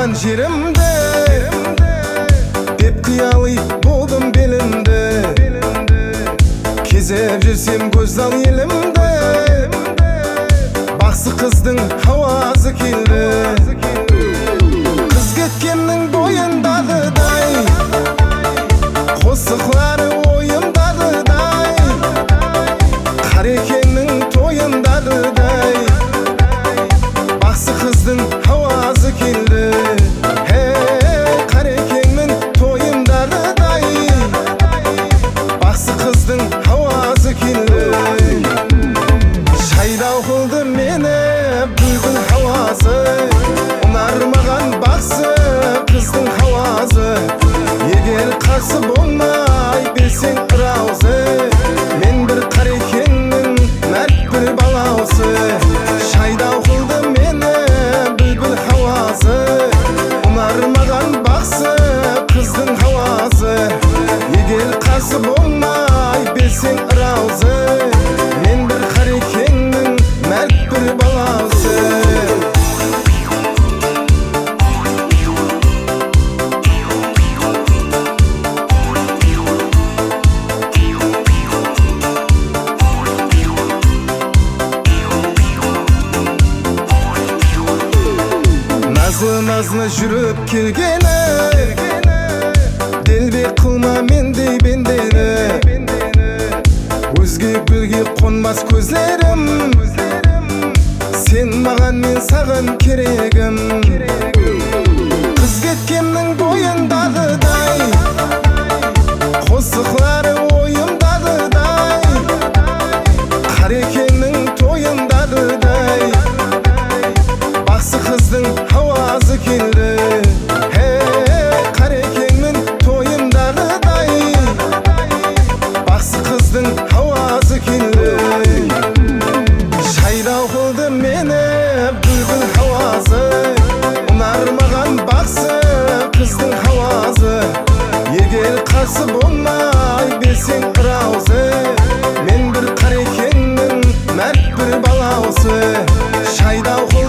туған жерімде деп қиялы болдым белімде. Кезіп жүрсем көздал елімде, бақсы қыздың хауасы келді. Қыз кеткеннің бойындағыдай, қосықлары ойымдағыдай, қарекеңнің тойындағыдай, бақсы қыздың хауасы келді. Қарекеңнің тойындағыдай, бақсы қыздың хауасы келді. Шайдау қылды мені бүлбіл хауасы, ұнармаған бақсы қыздың хауасы. Егер қарсы болмай берсең ыраузы, мен бір қарекеңнің мәрт бір балаусы. Шайдау қылды мені бүлбіл хауасы, ұнармаған бақсы қыздың хауасы. Егер қарсы болмай берсең ыраузы, мен бір қарекеңнің мәрт бір балаусы. Назлы жүріп келгені, делбек қылма мендей бендені. Өзге гүлге қонбас көзлерім, сен маған мен саған керегім. Қыз кеткеннің бойындағыдай, қосықлары ойымдағыдай, қарекеңнің тойындағыдай, бақсы қыздың хауасы келді. Қарекеңнің тойындағыдай, бақсы қыздың хауасы келді. Шайдау қылды мені бүлбіл хауасы, ұнармаған бақсы қыздың хауасы. Егер қарсы болмай берсең ыраузы, мен бір қарекеңнің мәрт бір балаусы. Шайдау қылды